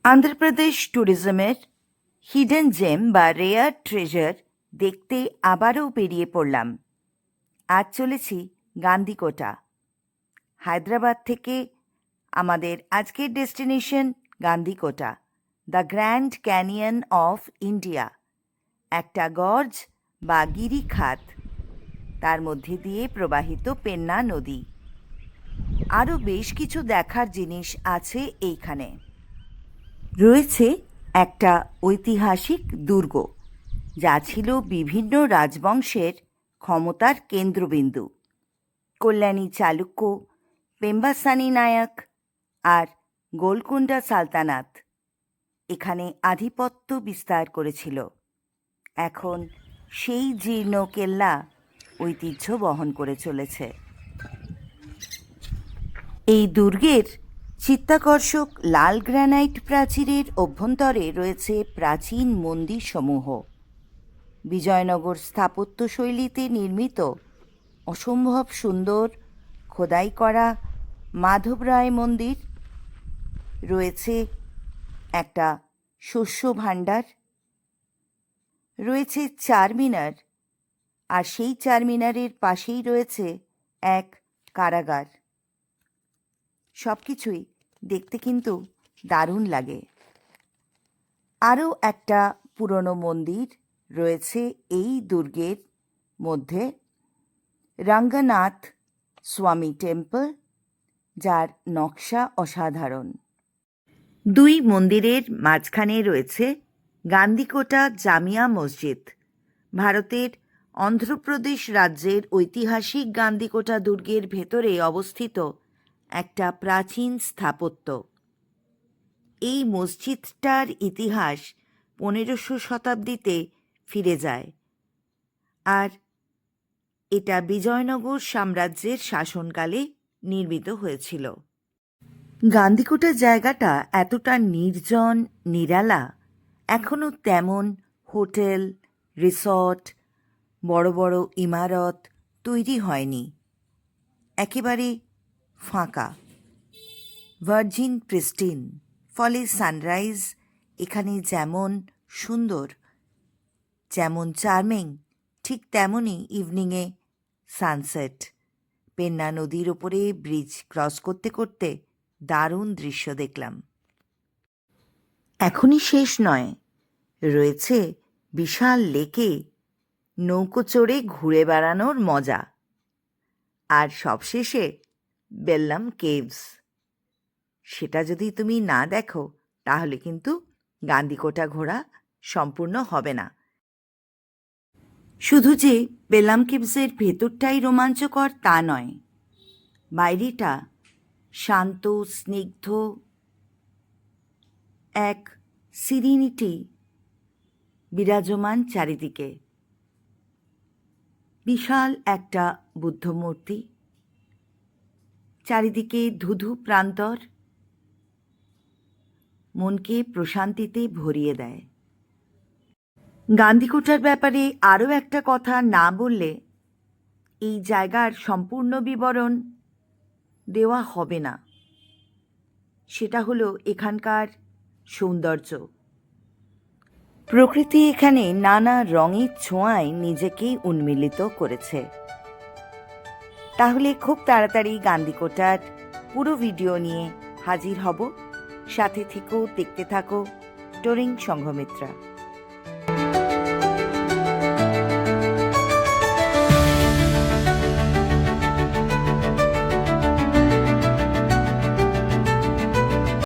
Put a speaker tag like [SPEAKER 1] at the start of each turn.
[SPEAKER 1] Andhra Pradesh ট্যুরিজমের hidden gem বা rare treasure দেখতে আবারও বেরিয়ে পড়লাম। আজ চলেছি গান্দিকোটা। হায়দ্রাবাদ থেকে আমাদের আজকের destination Gandikota, the Grand Canyon of India, একটা গর্জ বা গিরিখাত, তার মধ্যে দিয়ে প্রবাহিত পেন্না নদী। আরও বেশ কিছু দেখার জিনিস আছে এইখানে। রয়েছে একটা ঐতিহাসিক দুর্গ, যা ছিল বিভিন্ন রাজবংশের ক্ষমতার কেন্দ্রবিন্দু। কল্যাণী চালুক্য, পেম্বাসানি নায়ক আর গোলকুন্ডা সালতানাত এখানে আধিপত্য বিস্তার করেছিল। এখন সেই জীর্ণ কেল্লা ঐতিহ্য বহন করে চলেছে। এই দুর্গের চিত্তাকর্ষক লাল গ্রানাইট প্রাচীরের অভ্যন্তরে রয়েছে প্রাচীন মন্দিরসমূহ। বিজয়নগর স্থাপত্যশৈলীতে নির্মিত অসম্ভব সুন্দর খোদাই করা মাধব রায় মন্দির, রয়েছে একটা শস্য ভাণ্ডার, রয়েছে চারমিনার, আর সেই চারমিনারের পাশেই রয়েছে এক কারাগার। সব কিছুই দেখতে কিন্তু দারুণ লাগে। আরও একটা পুরনো মন্দির রয়েছে এই দুর্গের মধ্যে, রঙ্গনাথ স্বামী টেম্পল, যার নকশা অসাধারণ। দুই মন্দিরের মাঝখানে রয়েছে গান্দিকোটা জামিয়া মসজিদ, ভারতের অন্ধ্রপ্রদেশ রাজ্যের ঐতিহাসিক গান্দিকোটা দুর্গের ভেতরে অবস্থিত একটা প্রাচীন স্থাপত্য। এই মসজিদটার ইতিহাস 1500 শতাব্দীতে ফিরে যায়, আর এটা বিজয়নগর সাম্রাজ্যের শাসনকালে নির্মিত হয়েছিল। গান্দিকোটা জায়গাটা এতটা নির্জন নিরালা, এখনও তেমন হোটেল, রিসর্ট, বড় বড় ইমারত তৈরি হয়নি। একেবারে ফাঁকা, ভার্জিন প্রিস্টিন। ফলে সানরাইজ এখানে যেমন সুন্দর, যেমন চার্মিং, ঠিক তেমনই ইভিনিংয়ে সানসেট। পেন্না নদীর ওপরে ব্রিজ ক্রস করতে করতে দারুণ দৃশ্য দেখলাম। এখনই শেষ নয়, রয়েছে বিশাল লেকে নৌকো চড়ে ঘুরে বেড়ানোর মজা। আর সবশেষে বেল্লাম কেভস। সেটা যদি তুমি না দেখো তাহলে কিন্তু গান্দিকোটা ঘোরা সম্পূর্ণ হবে না। শুধু যে বেল্লাম কেভসের ভেতরটাই রোমাঞ্চকর তা নয়, বাইরেটা শান্ত স্নিগ্ধ, এক সিরিনিটি বিরাজমান চারিদিকে। বিশাল একটা বুদ্ধ মূর্তি, চারিদিকে ধুধু প্রান্তর, মনকে প্রশান্তিতে ভরিয়ে দেয়। গান্দিকোটার ব্যাপারে আরও একটা কথা না বললে এই জায়গার সম্পূর্ণ বিবরণ দেওয়া হবে না। সেটা হলো এখানকার সৌন্দর্য। প্রকৃতি এখানে নানা রঙের ছোঁয়ায় নিজেকে উন্মিলিত করেছে। তাহলে খুব তাড়াতাড়ি গান্দিকোটার পুরো ভিডিও নিয়ে হাজির হব। সাথে থেকো, দেখতে থাকো টুরিং সংঘমিত্রা।